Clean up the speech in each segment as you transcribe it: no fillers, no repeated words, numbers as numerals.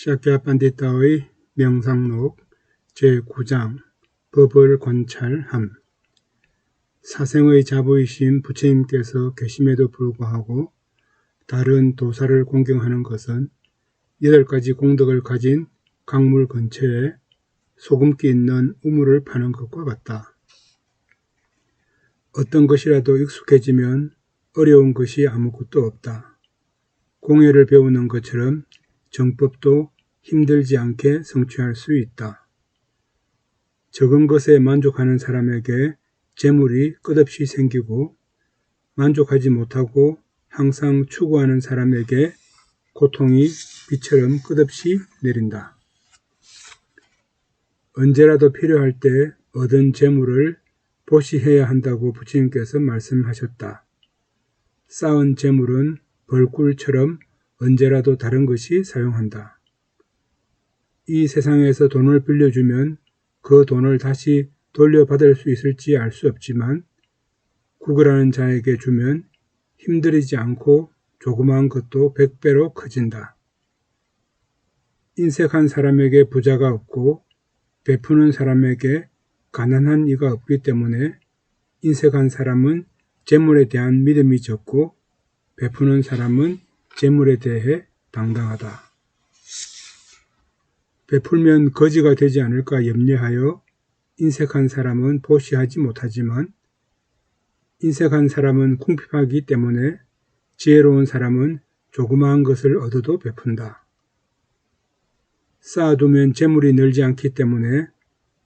샤크야 판디타의 명상록 제9장 법을 관찰함. 사생의 자부이신 부처님께서 계심에도 불구하고 다른 도사를 공경하는 것은 8가지 공덕을 가진 강물 근처에 소금기 있는 우물을 파는 것과 같다. 어떤 것이라도 익숙해지면 어려운 것이 아무것도 없다. 공예를 배우는 것처럼 정법도 힘들지 않게 성취할 수 있다. 적은 것에 만족하는 사람에게 재물이 끝없이 생기고 만족하지 못하고 항상 추구하는 사람에게 고통이 비처럼 끝없이 내린다. 언제라도 필요할 때 얻은 재물을 보시해야 한다고 부처님께서 말씀하셨다. 쌓은 재물은 벌꿀처럼 언제라도 다른 것이 사용한다. 이 세상에서 돈을 빌려주면 그 돈을 다시 돌려받을 수 있을지 알 수 없지만 구걸하는 자에게 주면 힘들이지 않고 조그마한 것도 100배로 커진다. 인색한 사람에게 부자가 없고 베푸는 사람에게 가난한 이가 없기 때문에 인색한 사람은 재물에 대한 믿음이 적고 베푸는 사람은 재물에 대해 당당하다. 베풀면 거지가 되지 않을까 염려하여 인색한 사람은 보시하지 못하지만 인색한 사람은 궁핍하기 때문에 지혜로운 사람은 조그마한 것을 얻어도 베푼다. 쌓아두면 재물이 늘지 않기 때문에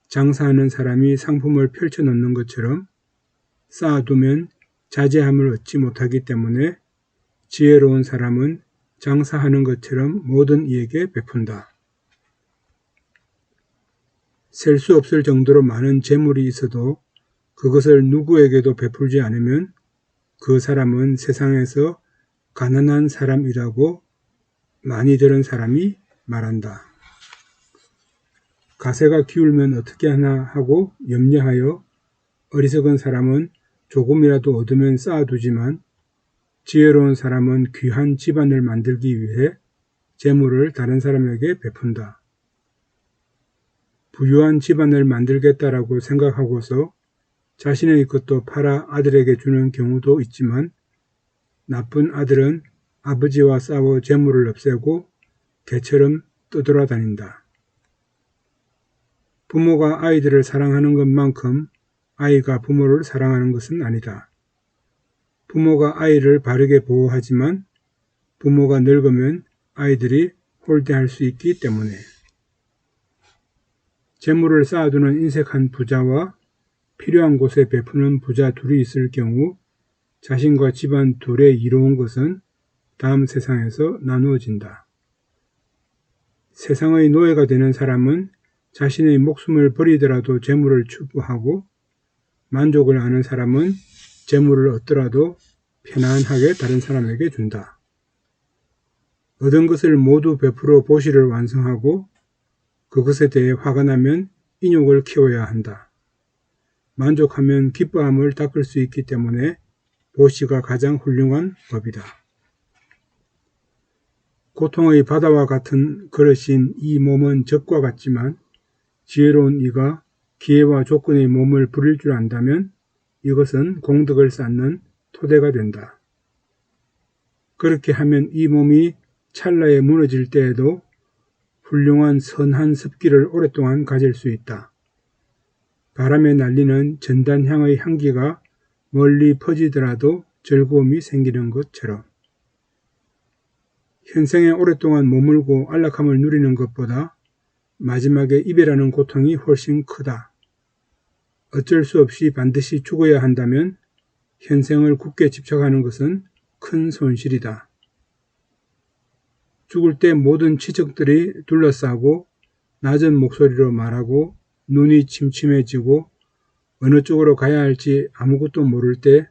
장사하는 사람이 상품을 펼쳐놓는 것처럼 쌓아두면 자제함을 얻지 못하기 때문에 지혜로운 사람은 장사하는 것처럼 모든 이에게 베푼다. 셀 수 없을 정도로 많은 재물이 있어도 그것을 누구에게도 베풀지 않으면 그 사람은 세상에서 가난한 사람이라고 많이 들은 사람이 말한다. 가세가 기울면 어떻게 하나 하고 염려하여 어리석은 사람은 조금이라도 얻으면 쌓아두지만 지혜로운 사람은 귀한 집안을 만들기 위해 재물을 다른 사람에게 베푼다. 부유한 집안을 만들겠다라고 생각하고서 자신의 것도 팔아 아들에게 주는 경우도 있지만 나쁜 아들은 아버지와 싸워 재물을 없애고 개처럼 떠돌아다닌다. 부모가 아이들을 사랑하는 것만큼 아이가 부모를 사랑하는 것은 아니다. 부모가 아이를 바르게 보호하지만 부모가 늙으면 아이들이 홀대할 수 있기 때문에 재물을 쌓아두는 인색한 부자와 필요한 곳에 베푸는 부자 둘이 있을 경우 자신과 집안 둘의 이로운 것은 다음 세상에서 나누어진다. 세상의 노예가 되는 사람은 자신의 목숨을 버리더라도 재물을 추구하고 만족을 하는 사람은 재물을 얻더라도 편안하게 다른 사람에게 준다. 얻은 것을 모두 베풀어 보시를 완성하고 그것에 대해 화가 나면 인욕을 키워야 한다. 만족하면 기뻐함을 닦을 수 있기 때문에 보시가 가장 훌륭한 법이다. 고통의 바다와 같은 그릇인 이 몸은 적과 같지만 지혜로운 이가 기회와 조건의 몸을 부릴 줄 안다면 이것은 공덕을 쌓는 토대가 된다. 그렇게 하면 이 몸이 찰나에 무너질 때에도 훌륭한 선한 습기를 오랫동안 가질 수 있다. 바람에 날리는 전단향의 향기가 멀리 퍼지더라도 즐거움이 생기는 것처럼 현생에 오랫동안 머물고 안락함을 누리는 것보다 마지막에 이별하는 고통이 훨씬 크다. 어쩔 수 없이 반드시 죽어야 한다면 현생을 굳게 집착하는 것은 큰 손실이다. 죽을 때 모든 친척들이 둘러싸고 낮은 목소리로 말하고 눈이 침침해지고 어느 쪽으로 가야 할지 아무것도 모를 때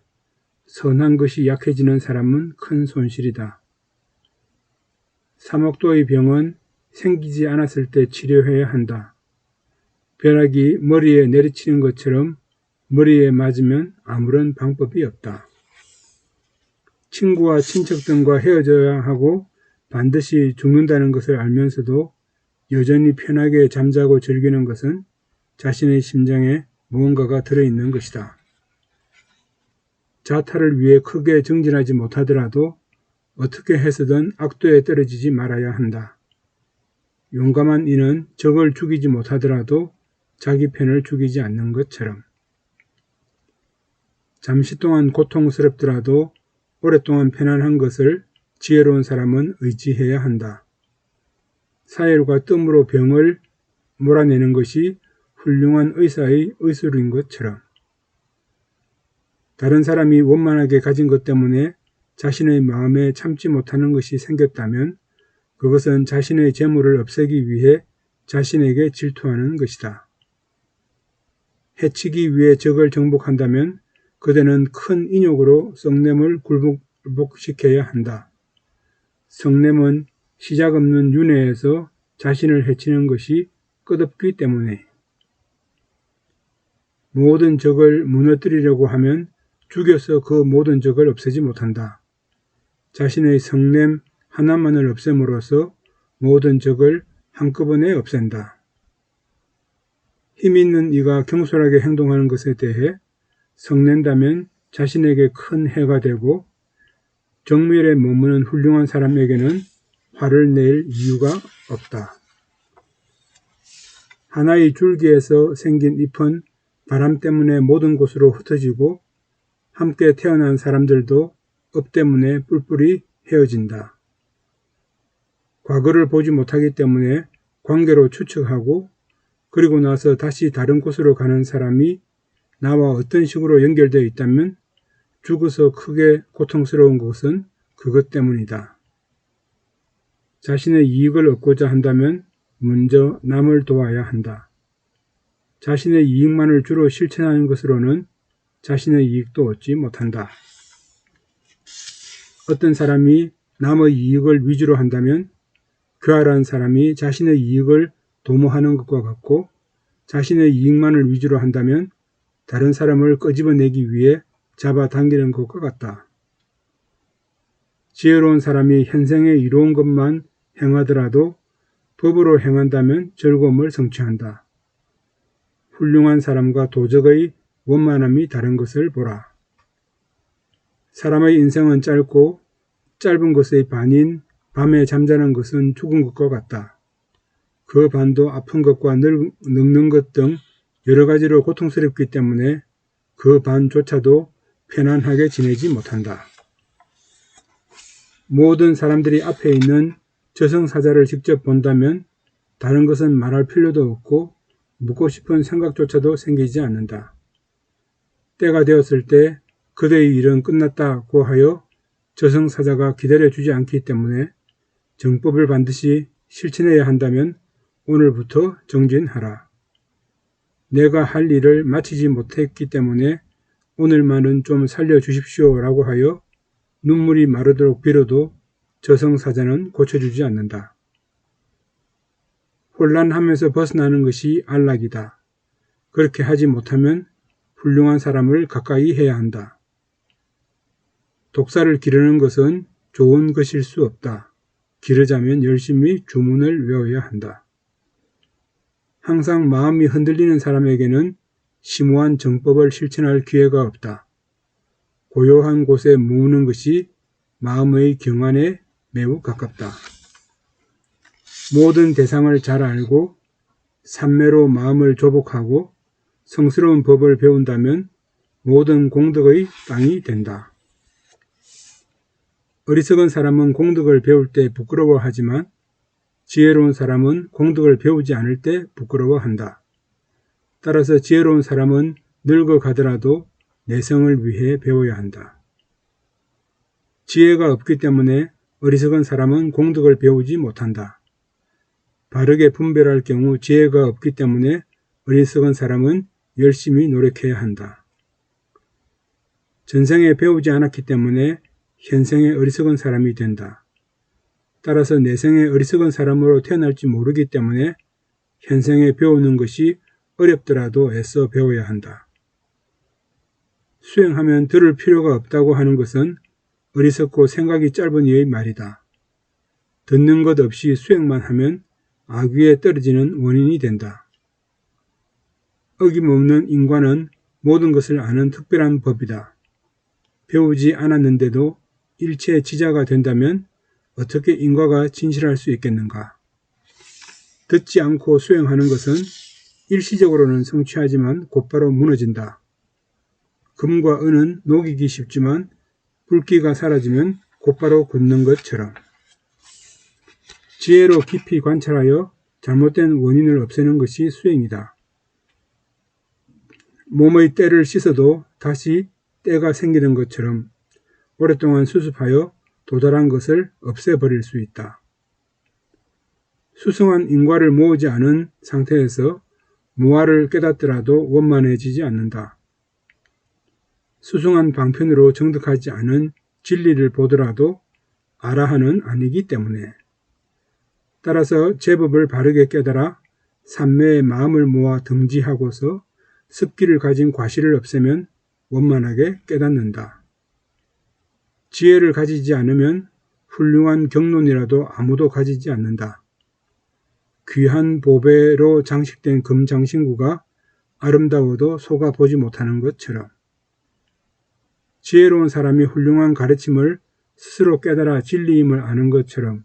선한 것이 약해지는 사람은 큰 손실이다. 사목도의 병은 생기지 않았을 때 치료해야 한다. 벼락이 머리에 내리치는 것처럼 머리에 맞으면 아무런 방법이 없다. 친구와 친척 등과 헤어져야 하고 반드시 죽는다는 것을 알면서도 여전히 편하게 잠자고 즐기는 것은 자신의 심장에 무언가가 들어있는 것이다. 자타를 위해 크게 정진하지 못하더라도 어떻게 해서든 악도에 떨어지지 말아야 한다. 용감한 이는 적을 죽이지 못하더라도 자기 편을 죽이지 않는 것처럼. 잠시 동안 고통스럽더라도 오랫동안 편안한 것을 지혜로운 사람은 의지해야 한다. 사혈과 뜸으로 병을 몰아내는 것이 훌륭한 의사의 의술인 것처럼. 다른 사람이 원만하게 가진 것 때문에 자신의 마음에 참지 못하는 것이 생겼다면 그것은 자신의 재물을 없애기 위해 자신에게 질투하는 것이다. 해치기 위해 적을 정복한다면 그대는 큰 인욕으로 성냄을 굴복시켜야 한다. 성냄은 시작 없는 윤회에서 자신을 해치는 것이 끝없기 때문에. 모든 적을 무너뜨리려고 하면 죽여서 그 모든 적을 없애지 못한다. 자신의 성냄 하나만을 없앰으로써 모든 적을 한꺼번에 없앤다. 힘 있는 이가 경솔하게 행동하는 것에 대해 성낸다면 자신에게 큰 해가 되고 정밀에 머무는 훌륭한 사람에게는 화를 낼 이유가 없다. 하나의 줄기에서 생긴 잎은 바람 때문에 모든 곳으로 흩어지고 함께 태어난 사람들도 업 때문에 뿔뿔이 헤어진다. 과거를 보지 못하기 때문에 관계로 추측하고 그리고 나서 다시 다른 곳으로 가는 사람이 나와 어떤 식으로 연결되어 있다면 죽어서 크게 고통스러운 것은 그것 때문이다. 자신의 이익을 얻고자 한다면 먼저 남을 도와야 한다. 자신의 이익만을 주로 실천하는 것으로는 자신의 이익도 얻지 못한다. 어떤 사람이 남의 이익을 위주로 한다면 교활한 사람이 자신의 이익을 도모하는 것과 같고 자신의 이익만을 위주로 한다면 다른 사람을 끄집어내기 위해 잡아당기는 것과 같다. 지혜로운 사람이 현생에 이로운 것만 행하더라도 법으로 행한다면 즐거움을 성취한다. 훌륭한 사람과 도적의 원만함이 다른 것을 보라. 사람의 인생은 짧고 짧은 것의 반인 밤에 잠자는 것은 죽은 것과 같다. 그 반도 아픈 것과 늙는 것 등 여러 가지로 고통스럽기 때문에 그 반조차도 편안하게 지내지 못한다. 모든 사람들이 앞에 있는 저승사자를 직접 본다면 다른 것은 말할 필요도 없고 묻고 싶은 생각조차도 생기지 않는다. 때가 되었을 때 그대의 일은 끝났다고 하여 저승사자가 기다려주지 않기 때문에 정법을 반드시 실천해야 한다면 오늘부터 정진하라. 내가 할 일을 마치지 못했기 때문에 오늘만은 좀 살려주십시오 라고 하여 눈물이 마르도록 빌어도 저승사자는 고쳐주지 않는다. 혼란하면서 벗어나는 것이 안락이다. 그렇게 하지 못하면 훌륭한 사람을 가까이 해야 한다. 독사를 기르는 것은 좋은 것일 수 없다. 기르자면 열심히 주문을 외워야 한다. 항상 마음이 흔들리는 사람에게는 심오한 정법을 실천할 기회가 없다. 고요한 곳에 머무는 것이 마음의 경안에 매우 가깝다. 모든 대상을 잘 알고 삼매로 마음을 조복하고 성스러운 법을 배운다면 모든 공덕의 땅이 된다. 어리석은 사람은 공덕을 배울 때 부끄러워하지만 지혜로운 사람은 공덕을 배우지 않을 때 부끄러워한다. 따라서 지혜로운 사람은 늙어가더라도 내성을 위해 배워야 한다. 지혜가 없기 때문에 어리석은 사람은 공덕을 배우지 못한다. 바르게 분별할 경우 지혜가 없기 때문에 어리석은 사람은 열심히 노력해야 한다. 전생에 배우지 않았기 때문에 현생에 어리석은 사람이 된다. 따라서 내생에 어리석은 사람으로 태어날지 모르기 때문에 현생에 배우는 것이 어렵더라도 애써 배워야 한다. 수행하면 들을 필요가 없다고 하는 것은 어리석고 생각이 짧은 이의 말이다. 듣는 것 없이 수행만 하면 악위에 떨어지는 원인이 된다. 어김없는 인과는 모든 것을 아는 특별한 법이다. 배우지 않았는데도 일체 지자가 된다면 어떻게 인과가 진실할 수 있겠는가? 듣지 않고 수행하는 것은 일시적으로는 성취하지만 곧바로 무너진다. 금과 은은 녹이기 쉽지만 붉기가 사라지면 곧바로 굳는 것처럼 지혜로 깊이 관찰하여 잘못된 원인을 없애는 것이 수행이다. 몸의 때를 씻어도 다시 때가 생기는 것처럼 오랫동안 수습하여 도달한 것을 없애버릴 수 있다. 수승한 인과를 모으지 않은 상태에서 무아를 깨닫더라도 원만해지지 않는다. 수승한 방편으로 정득하지 않은 진리를 보더라도 아라한은 아니기 때문에 따라서 제법을 바르게 깨달아 삼매의 마음을 모아 등지하고서 습기를 가진 과실을 없애면 원만하게 깨닫는다. 지혜를 가지지 않으면 훌륭한 경론이라도 아무도 가지지 않는다. 귀한 보배로 장식된 금장신구가 아름다워도 속아 보지 못하는 것처럼 지혜로운 사람이 훌륭한 가르침을 스스로 깨달아 진리임을 아는 것처럼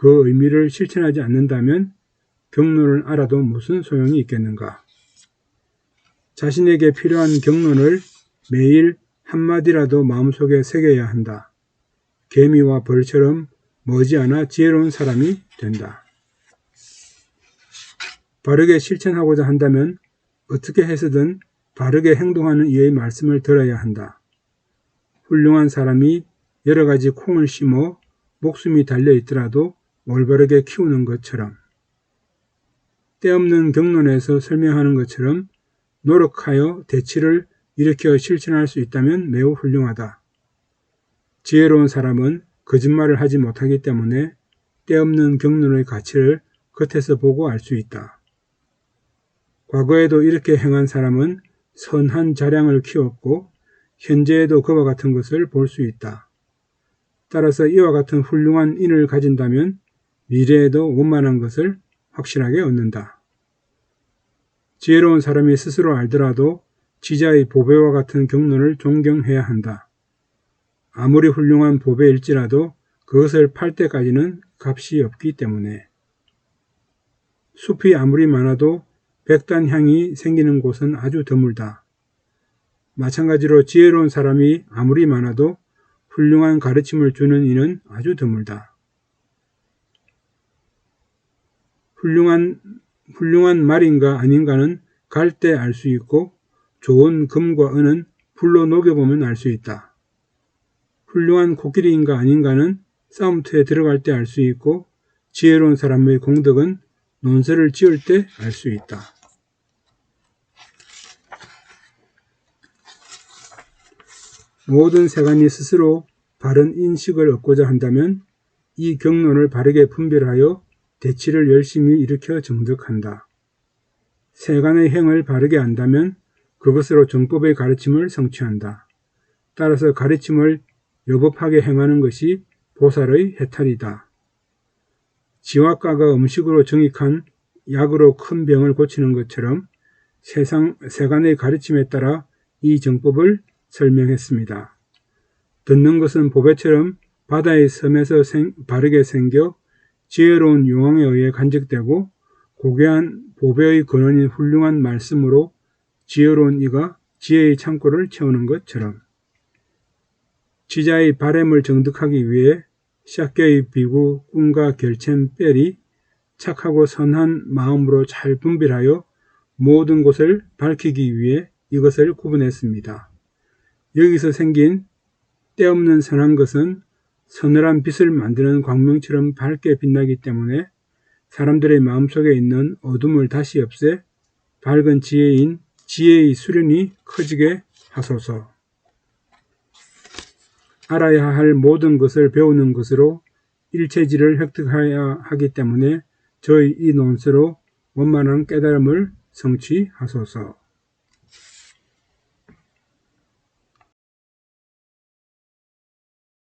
그 의미를 실천하지 않는다면 경론을 알아도 무슨 소용이 있겠는가? 자신에게 필요한 경론을 매일 한마디라도 마음속에 새겨야 한다. 개미와 벌처럼 머지않아 지혜로운 사람이 된다. 바르게 실천하고자 한다면 어떻게 해서든 바르게 행동하는 이의 말씀을 들어야 한다. 훌륭한 사람이 여러 가지 콩을 심어 목숨이 달려있더라도 올바르게 키우는 것처럼 때없는 경론에서 설명하는 것처럼 노력하여 대치를 일으켜 실천할 수 있다면 매우 훌륭하다. 지혜로운 사람은 거짓말을 하지 못하기 때문에 때없는 경론의 가치를 겉에서 보고 알 수 있다. 과거에도 이렇게 행한 사람은 선한 자량을 키웠고 현재에도 그와 같은 것을 볼 수 있다. 따라서 이와 같은 훌륭한 인을 가진다면 미래에도 원만한 것을 확실하게 얻는다. 지혜로운 사람이 스스로 알더라도 지자의 보배와 같은 경론을 존경해야 한다. 아무리 훌륭한 보배일지라도 그것을 팔 때까지는 값이 없기 때문에 숲이 아무리 많아도 백단향이 생기는 곳은 아주 드물다. 마찬가지로 지혜로운 사람이 아무리 많아도 훌륭한 가르침을 주는 이는 아주 드물다. 훌륭한 말인가 아닌가는 갈 때 알 수 있고 좋은 금과 은은 불로 녹여보면 알 수 있다. 훌륭한 코끼리인가 아닌가는 싸움터에 들어갈 때 알 수 있고 지혜로운 사람의 공덕은 논설을 지을 때 알 수 있다. 모든 세간이 스스로 바른 인식을 얻고자 한다면 이 경론을 바르게 분별하여 대치를 열심히 일으켜 정득한다. 세간의 행을 바르게 안다면 그것으로 정법의 가르침을 성취한다. 따라서 가르침을 여법하게 행하는 것이 보살의 해탈이다. 지화가가 음식으로 정익한 약으로 큰 병을 고치는 것처럼 세간의 가르침에 따라 이 정법을 설명했습니다. 듣는 것은 보배처럼 바다의 섬에서 바르게 생겨 지혜로운 용왕에 의해 간직되고 고귀한 보배의 근원인 훌륭한 말씀으로 지혜로운 이가 지혜의 창고를 채우는 것처럼 지자의 바램을 정득하기 위해 샤케의 비구, 꿈과 결첸, 뺄이 착하고 선한 마음으로 잘 분별하여 모든 곳을 밝히기 위해 이것을 구분했습니다. 여기서 생긴 때없는 선한 것은 서늘한 빛을 만드는 광명처럼 밝게 빛나기 때문에 사람들의 마음속에 있는 어둠을 다시 없애 밝은 지혜인 지혜의 수련이 커지게 하소서. 알아야 할 모든 것을 배우는 것으로 일체지를 획득해야 하기 때문에 저희 이 논서로 원만한 깨달음을 성취하소서.